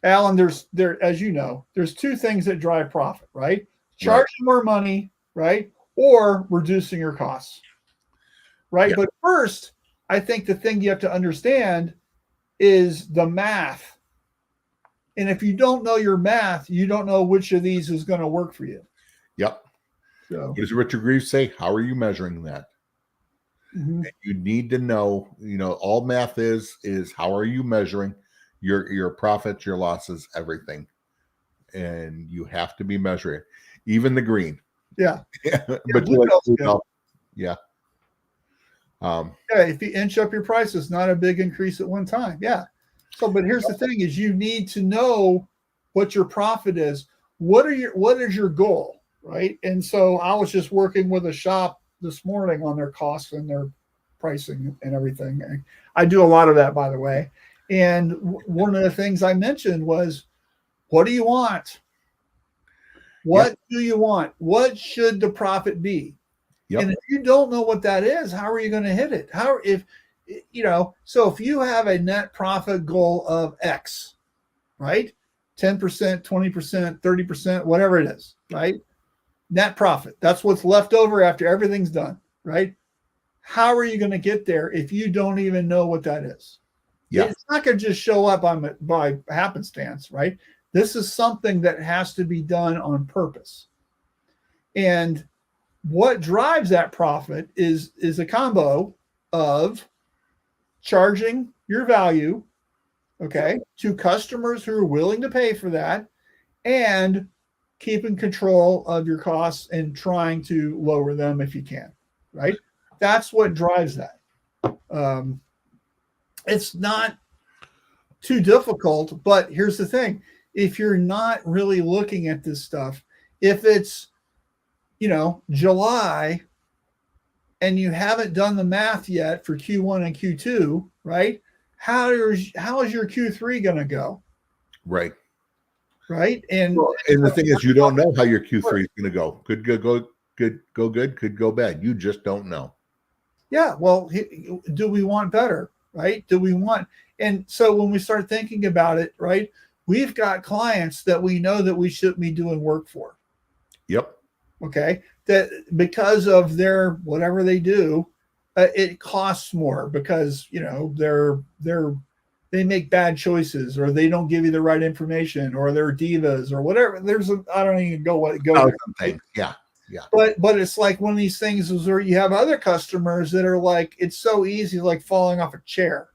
Alan, as you know, there's two things that drive profit, right? Charging more money, right? Or reducing your costs, right? Yeah. But first, I think the thing you have to understand is the math. And if you don't know your math, you don't know which of these is going to work for you. Yep. So, what does Richard Greaves say? How are you measuring that? Mm-hmm. You need to know, all math is how are you measuring your profits, your losses, everything. And you have to be measuring, even the green. Yeah. But yeah. If you inch up your prices, not a big increase at one time. Yeah. So, but here's the thing is you need to know what your profit is. What is your goal? Right. And so I was just working with a shop this morning on their costs and their pricing and everything. I do a lot of that, by the way. And one of the things I mentioned was, what do you want? What do you want? What should the profit be? Yep. And if you don't know what that is, how are you going to hit it? So if you have a net profit goal of X, right? 10%, 20%, 30%, whatever it is, right? Net profit. That's what's left over after everything's done, right? How are you going to get there if you don't even know what that is? Yeah. It's not going to just show up by happenstance, right? This is something that has to be done on purpose. And what drives that profit is a combo of charging your value, okay, to customers who are willing to pay for that, and keeping control of your costs and trying to lower them if you can, right? That's what drives that. It's not too difficult, but here's the thing. If you're not really looking at this stuff, if it's, July and you haven't done the math yet for Q1 and Q2, right? How is your Q3 going to go? Right. Right. And the thing is, you don't know how your Q3 is going to go. Could go good, could go bad. You just don't know. Yeah. Well, do we want better? Right. And so when we start thinking about it, right, we've got clients that we know that we shouldn't be doing work for. Yep. Okay. That because of their, whatever they do, it costs more because, they make bad choices, or they don't give you the right information, or they're divas or whatever. I don't even go. Things. Yeah. Yeah. But it's like one of these things is where you have other customers that are like, it's so easy, like falling off a chair.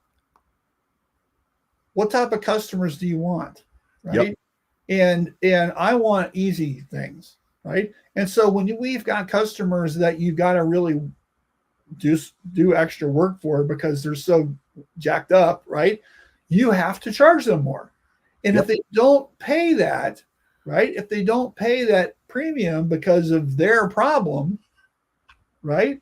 What type of customers do you want? Right. Yep. and I want easy things, right? And so when we've got customers that you've got to really do extra work for because they're so jacked up, right? You have to charge them more. And if they don't pay that, right? If they don't pay that premium because of their problem, right?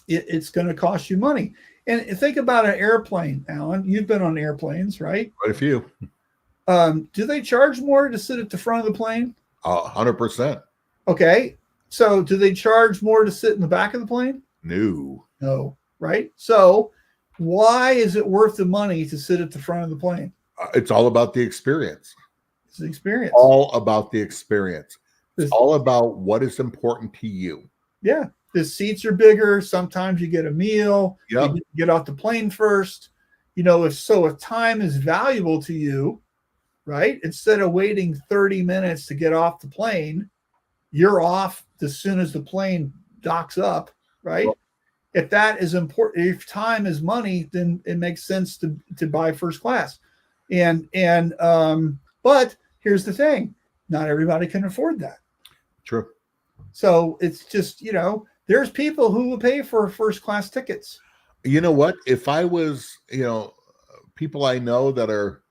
It's going to cost you money. And think about an airplane, Alan. You've been on airplanes, right? Quite a few. Do they charge more to sit at the front of the plane? 100%. Okay. So do they charge more to sit in the back of the plane? No. Right? So why is it worth the money to sit at the front of the plane? It's all about the experience. It's the experience. All about the experience. It's all about what is important to you. Yeah. The seats are bigger. Sometimes you get a meal. Yep. You get off the plane first. If time is valuable to you, right? Instead of waiting 30 minutes to get off the plane, you're off as soon as the plane docks up, right? Well, if that is important, if time is money, then it makes sense to buy first class. But here's the thing. Not everybody can afford that. True. So it's just, there's people who will pay for first class tickets. You know what? If I was, people I know that are,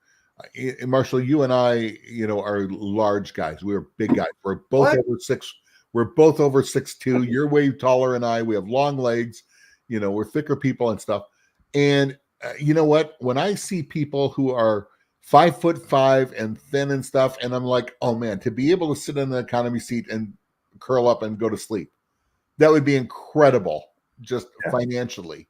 Marshall, you and I, are large guys. We're big guys. We're both over 6. We're both over 6'2". You're way taller than I. We have long legs. We're thicker people and stuff. And you know what? When I see people who are 5'5" and thin and stuff, and I'm like, oh man, to be able to sit in an economy seat and curl up and go to sleep, that would be incredible, just financially.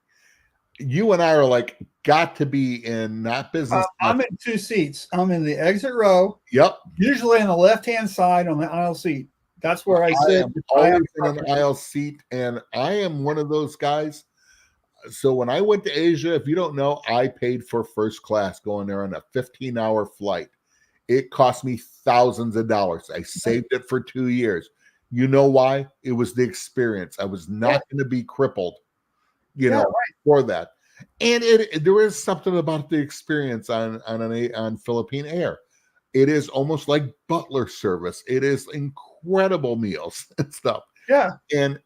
You and I are like, got to be in not business. I'm in 2 seats. I'm in the exit row. Yep. Usually on the left-hand side on the aisle seat. That's where I sit. Always in an aisle seat, and I am one of those guys. So when I went to Asia, if you don't know, I paid for first class going there on a 15-hour flight. It cost me thousands of dollars. I saved it for 2 years. You know why? It was the experience. I was not going to be crippled, for that. And there is something about the experience on Philippine Air. It is almost like butler service. It is incredible meals and stuff. Yeah. And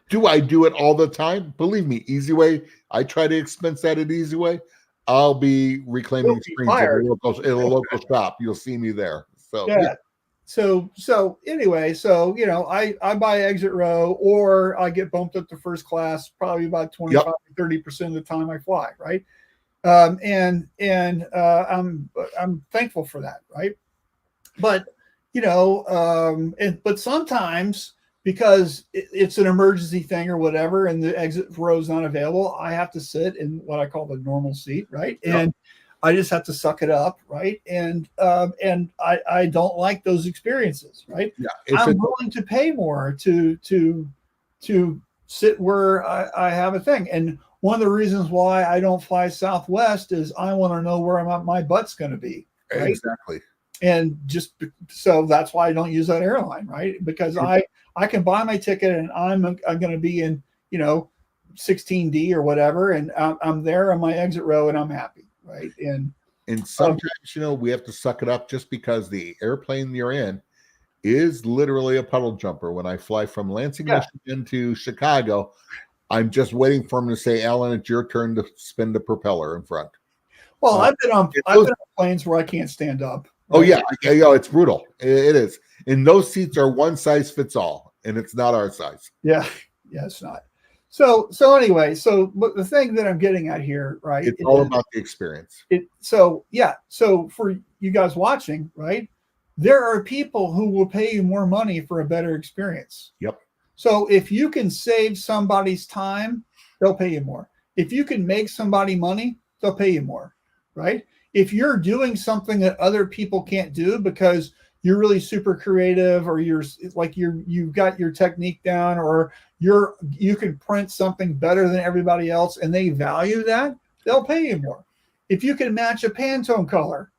do I do it all the time? Believe me, Easy Way. I try to expense that at Easy Way. I'll be reclaiming screens at a local shop. You'll see me there. So So anyway, I buy exit row, or I get bumped up to first class probably about 25 to 30% of the time I fly, right? I'm thankful for that, right? But but sometimes because it's an emergency thing or whatever, and the exit row is not available, I have to sit in what I call the normal seat, right? Yep. And I just have to suck it up, right? And I don't like those experiences, right? Yeah, I'm willing to pay more to sit where I have a thing. And one of the reasons why I don't fly Southwest is I want to know where my butt's going to be. Right? Exactly. And so that's why I don't use that airline, right? Because I can buy my ticket and I'm going to be in 16D or whatever, and I'm there on my exit row and I'm happy. Right. And sometimes, we have to suck it up just because the airplane you're in is literally a puddle jumper. When I fly from Lansing, Michigan to Chicago, I'm just waiting for him to say, Alan, it's your turn to spin the propeller in front. Well, I've been on planes where I can't stand up. Right? Oh, yeah. It's brutal. It is. And those seats are one size fits all, and it's not our size. Yeah. Yeah, it's not. So anyway, but the thing that I'm getting at here, right? It's all about the experience. So for you guys watching, right? There are people who will pay you more money for a better experience. Yep. So if you can save somebody's time, they'll pay you more. If you can make somebody money, they'll pay you more, right? If you're doing something that other people can't do because you're really super creative, or you've got your technique down, or you can print something better than everybody else, and they value that, they'll pay you more. If you can match a Pantone color,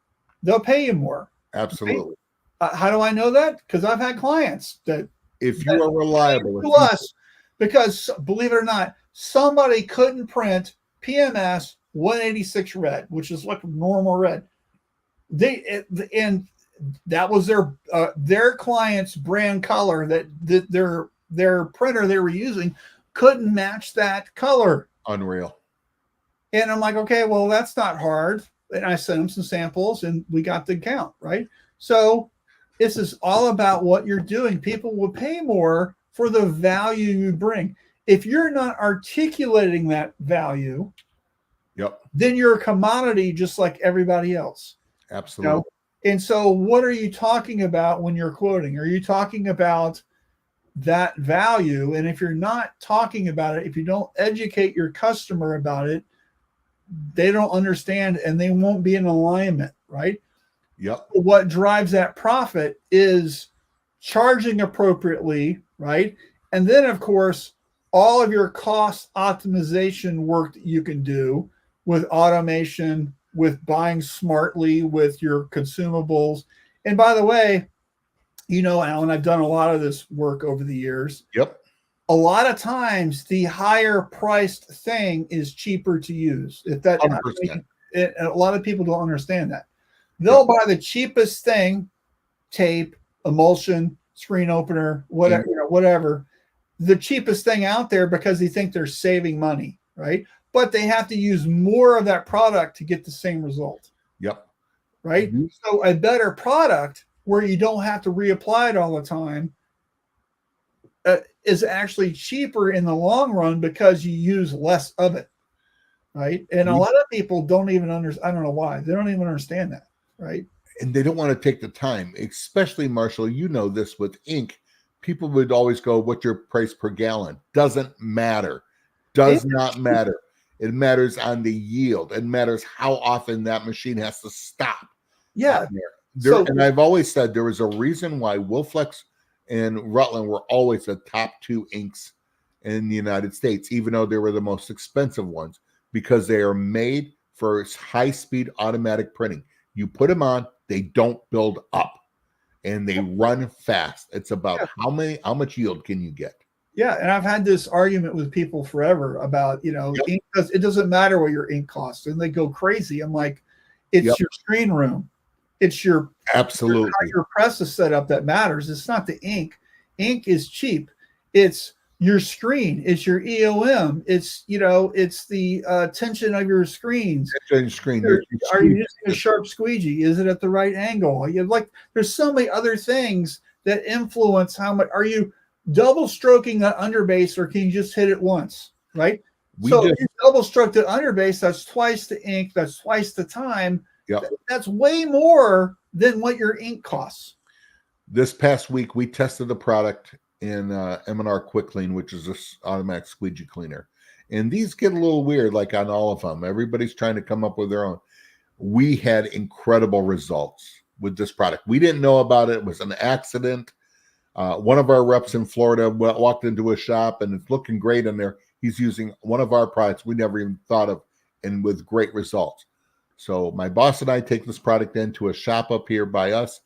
they'll pay you more. Absolutely. Right? How do I know that? Because I've had clients that if you are reliable to us, because believe it or not, somebody couldn't print PMS 186 red, which is like normal red. and that was their client's brand color, that their printer they were using couldn't match that color. Unreal. And I'm like, okay, well, that's not hard. And I sent them some samples and we got the account, right? So this is all about what you're doing. People will pay more for the value you bring. If you're not articulating that value, then you're a commodity just like everybody else. Absolutely. You know? And so what are you talking about when you're quoting? Are you talking about that value? And if you're not talking about it, if you don't educate your customer about it, they don't understand and they won't be in alignment, right? Yep. What drives that profit is charging appropriately, right? And then, of course, all of your cost optimization work that you can do with automation, with buying smartly, with your consumables. And by the way, you know, Alan, I've done a lot of this work over the years. Yep. A lot of times the higher priced thing is cheaper to use. If that, 100%. A lot of people don't understand that. They'll buy the cheapest thing, tape, emulsion, screen opener, whatever, whatever, the cheapest thing out there because they think they're saving money, right? But they have to use more of that product to get the same result. Yep. Right. Mm-hmm. So a better product where you don't have to reapply it all the time is actually cheaper in the long run because you use less of it. Right. And a lot of people don't even understand. I don't know why. They don't even understand that. Right. And they don't want to take the time, especially, Marshall, you know this with ink. People would always go, what's your price per gallon? Doesn't matter. Does not matter. It matters on the yield. It matters how often that machine has to stop. Yeah. And I've always said there was a reason why Wilflex and Rutland were always the top two inks in the United States, even though they were the most expensive ones, because they are made for high-speed automatic printing. You put them on, they don't build up, and they run fast. It's about how much yield can you get? Yeah, and I've had this argument with people forever about, ink, it doesn't matter what your ink costs, and they go crazy. I'm like, it's your screen room, it's your how your press is set up that matters. It's not the ink. Ink is cheap. It's your screen. It's your EOM. It's it's the tension of your screens. Are you using a sharp squeegee? Is it at the right angle? There's so many other things that influence how much. Are you double stroking that underbase, or can you just hit it once? Right. If you double stroke the underbase, that's twice the ink. That's twice the time. Yep. That's way more than what your ink costs. This past week, we tested the product in M&R Quick Clean, which is this automatic squeegee cleaner. And these get a little weird, like on all of them. Everybody's trying to come up with their own. We had incredible results with this product. We didn't know about it. It was an accident. One of our reps in Florida walked into a shop, and it's looking great in there. He's using one of our products we never even thought of, and with great results. So my boss and I take this product into a shop up here by us.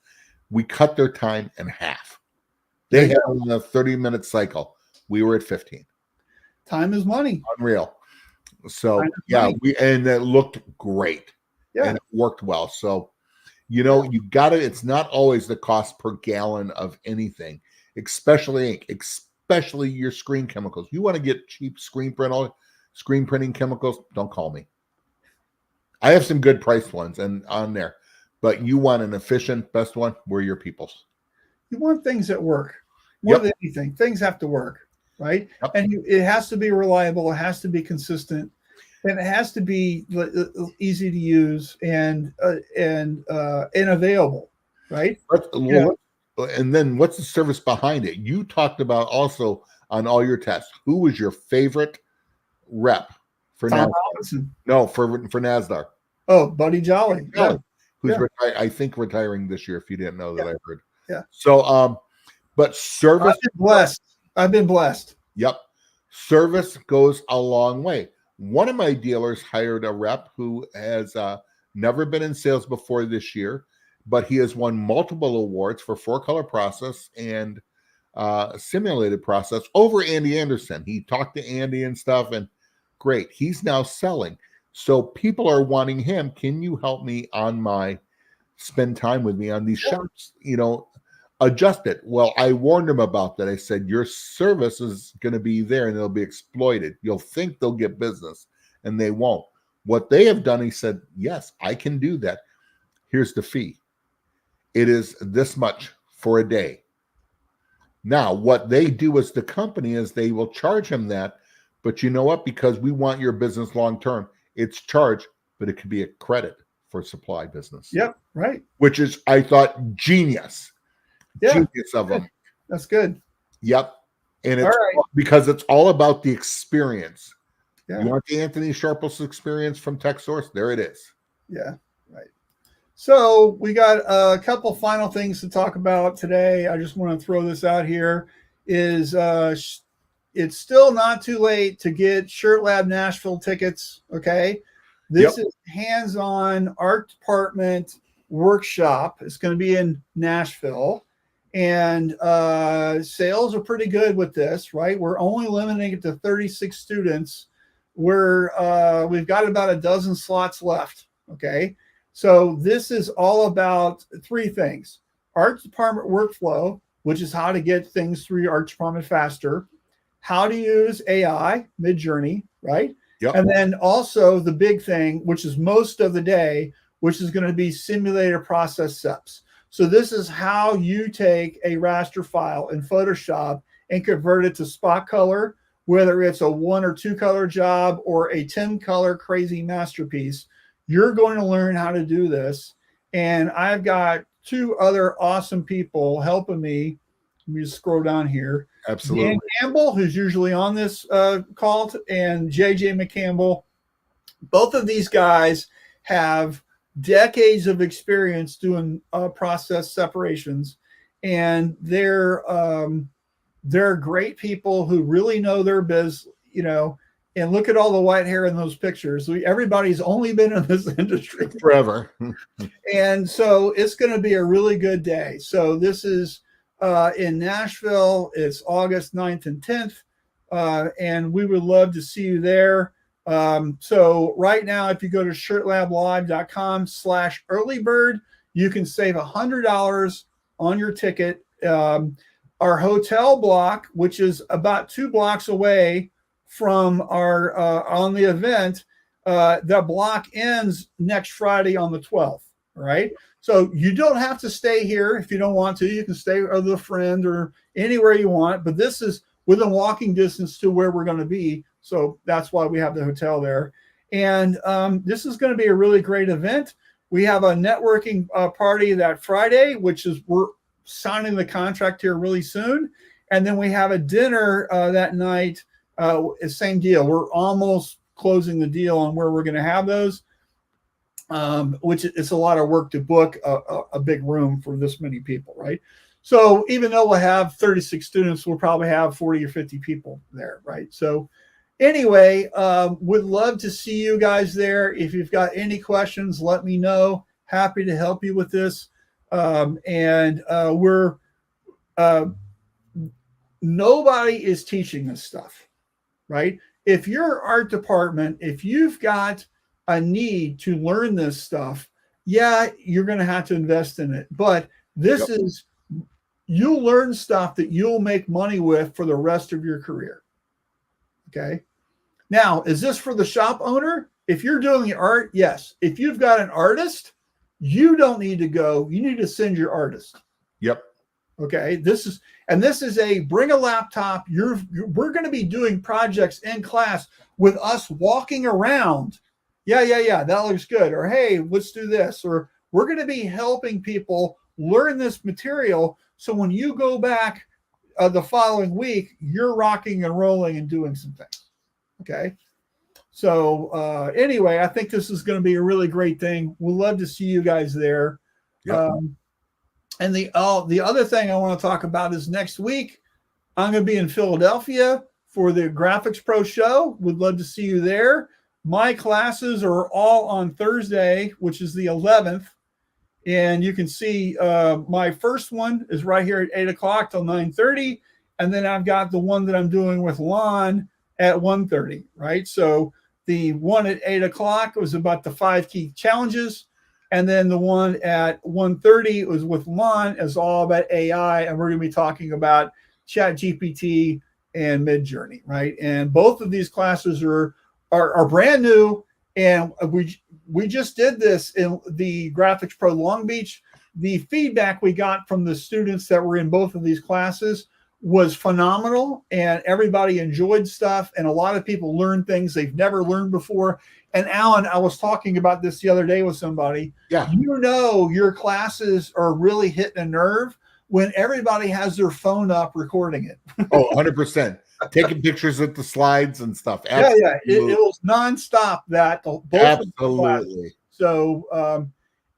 We cut their time in half. They had on a 30-minute cycle. We were at 15. Time is money. Unreal. So and it looked great. Yeah. And it worked well. So, you got to, it's not always the cost per gallon of anything, especially ink, especially your screen chemicals. You want to get cheap screen printing chemicals, don't call me. I have some good priced ones on there, but you want an efficient, best one, we're your peoples. You want things that work more than anything. Things have to work, right? Yep. And it has to be reliable. It has to be consistent, and it has to be easy to use and available, right? And then what's the service behind it? You talked about also on all your tests. Who was your favorite rep for NASDAQ? No, for NASDAQ. Oh, Buddy Jolly. Who's I think retiring this year, if you didn't know that. I heard. Yeah. So, but service. I've been blessed. Yep. Service goes a long way. One of my dealers hired a rep who has never been in sales before this year, but he has won multiple awards for 4-color process and simulated process over Andy Anderson. He talked to Andy and stuff, and great. He's now selling. So people are wanting him. Can you help me on my spend time with me on these shops, adjust it. Well, I warned them about that. I said, your service is going to be there and it'll be exploited. You'll think they'll get business and they won't. What they have done, he said, yes, I can do that. Here's the fee. It is this much for a day. Now, what they do as the company is they will charge him that. But you know what? Because we want your business long-term, it's charged, but it could be a credit for supply business. Yep. Right. Which is, I thought, genius. Yeah. Genius of them. That's good. Yep. And it's because it's all about the experience. Yeah. You want the Anthony Sharples experience from TechSource? There it is. Yeah. Right. So we got a couple final things to talk about today. I just want to throw this out here is it's still not too late to get Shirt Lab Nashville tickets. Okay. This is hands-on art department workshop. It's going to be in Nashville. And sales are pretty good with this, right? We're only limiting it to 36 students. We've got about a dozen slots left. Okay. So this is all about three things: art department workflow, which is how to get things through your art department faster, how to use AI, Midjourney, right? Yep. And then also the big thing, which is most of the day, which is going to be simulator process steps. So this is how you take a raster file in Photoshop and convert it to spot color, whether it's a 1 or 2 color job or a 10 color crazy masterpiece. You're going to learn how to do this. And I've got 2 other awesome people helping me. Let me just scroll down here. Absolutely. Dan Campbell, who's usually on this call, and JJ McCampbell. Both of these guys have decades of experience doing process separations, and they're great people who really know their biz, and look at all the white hair in those pictures. Everybody's only been in this industry forever. And so it's going to be a really good day. So this is in Nashville. It's August 9th and 10th. And we would love to see you there. So right now, if you go to shirtlablive.com/earlybird, you can save $100 on your ticket. Our hotel block, which is about 2 blocks away from our on the event, that block ends next Friday on the 12th. All right. So you don't have to stay here if you don't want to. You can stay with a friend or anywhere you want. But this is within walking distance to where we're going to be. So that's why we have the hotel there. And this is going to be a really great event. We have a networking party that Friday, which is we're signing the contract here really soon. And then we have a dinner that night. Same deal. We're almost closing the deal on where we're going to have those, which it's a lot of work to book a big room for this many people, right? So even though we'll have 36 students, we'll probably have 40 or 50 people there, right? So anyway, would love to see you guys there. If you've got any questions, let me know. Happy to help you with this. Nobody is teaching this stuff, right? If your art department, if you've got a need to learn this stuff, you're going to have to invest in it. But this is, you'll learn stuff that you'll make money with for the rest of your career. Okay. Now, is this for the shop owner? If you're doing the art, yes. If you've got an artist, you don't need to go. You need to send your artist. Yep. Okay. This is a bring a laptop. We're going to be doing projects in class with us walking around. Yeah. That looks good. Or, hey, let's do this. Or we're going to be helping people learn this material. So when you go back the following week, you're rocking and rolling and doing some things. Okay. So anyway, I think this is going to be a really great thing. We'd love to see you guys there. Yep. And the other thing I want to talk about is next week, I'm going to be in Philadelphia for the Graphics Pro show. Would love to see you there. My classes are all on Thursday, which is the 11th. And you can see my first one is right here at 8 o'clock till 9:30. And then I've got the one that I'm doing with Lon at 1:30, right? So the one at 8 o'clock was about the 5 key challenges. And then the one at 1:30 was with Lon, is all about AI, and we're going to be talking about Chat GPT and Midjourney, right? And both of these classes are brand new, and we just did this in the Graphics Pro Long Beach. The feedback we got from the students that were in both of these classes was phenomenal, and everybody enjoyed stuff, and a lot of people learned things they've never learned before. And Alan, I was talking about this the other day with somebody. Yeah. You know, your classes are really hitting a nerve when everybody has their phone up recording it. Oh, 100%. Taking pictures of the slides and stuff. Absolutely. Yeah. It was nonstop both absolutely. So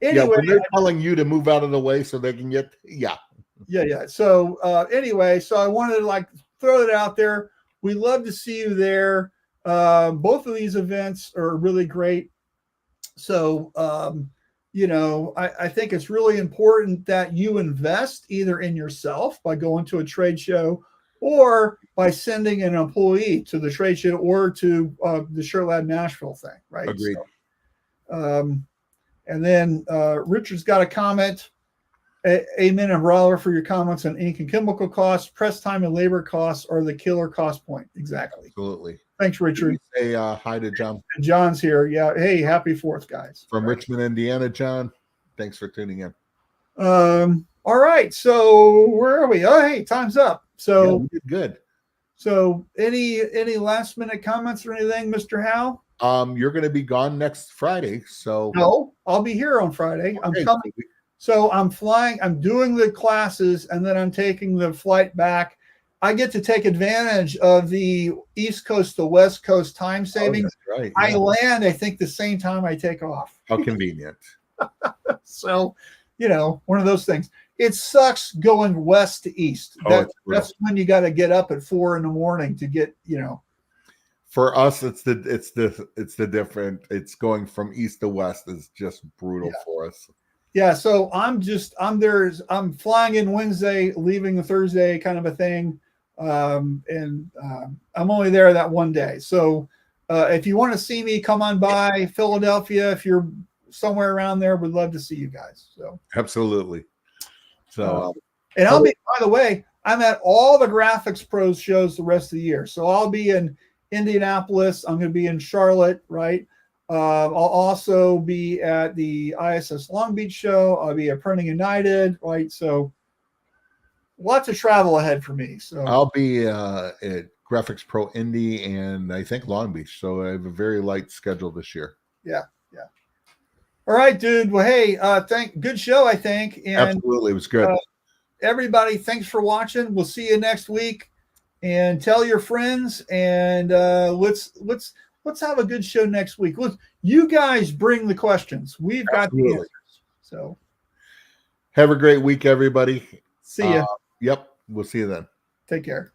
anyway. Yeah, when they're telling you to move out of the way so they can get, yeah. So anyway, so I wanted to like throw it out there. We love to see you there. Both of these events are really great. So, you know, I think it's really important that you invest either in yourself by going to a trade show or by sending an employee to the trade show or to the SureLab Nashville thing, right? Agreed. So, and then Richard's got a comment. Amen and Roller for your comments on ink and chemical costs. Press time and labor costs are the killer cost point. Exactly. Absolutely. Thanks, Richard. Say hi to John. And John's here. Yeah. Hey, happy 4th, guys. From Richmond, Indiana, John. Thanks for tuning in. All right. So where are we? Oh, hey, time's up. So yeah, we did good. So any last minute comments or anything, Mr. Howe? You're going to be gone next Friday. So no, I'll be here on Friday. I'm coming. So I'm flying, I'm doing the classes, and then I'm taking the flight back. I get to take advantage of the East Coast to West Coast time savings. Oh, right. I land, I think, the same time I take off. How convenient. So, you know, one of those things. It sucks going west to east. That's when you got to get up at 4 a.m. to get, you know. For us, it's the different. It's going from east to west is just brutal for us. Yeah, so I'm flying in Wednesday, leaving Thursday, kind of a thing, and I'm only there that one day. So if you want to see me, come on by Philadelphia. If you're somewhere around there, we'd love to see you guys. So absolutely. So and I'll be, by the way, I'm at all the Graphics Pros shows the rest of the year. So I'll be in Indianapolis. I'm going to be in Charlotte, right? I'll also be at the ISS Long Beach show. I'll be at Printing United, right? So lots of travel ahead for me. So I'll be at Graphics Pro Indy and I think Long Beach. So I have a very light schedule this year. Yeah. All right, dude. Well, hey, good show, I think. And absolutely, it was good. Everybody, thanks for watching. We'll see you next week. And tell your friends. And let's have a good show next week. Look, you guys bring the questions. We've got the answers. So have a great week, everybody. See ya. Yep. We'll see you then. Take care.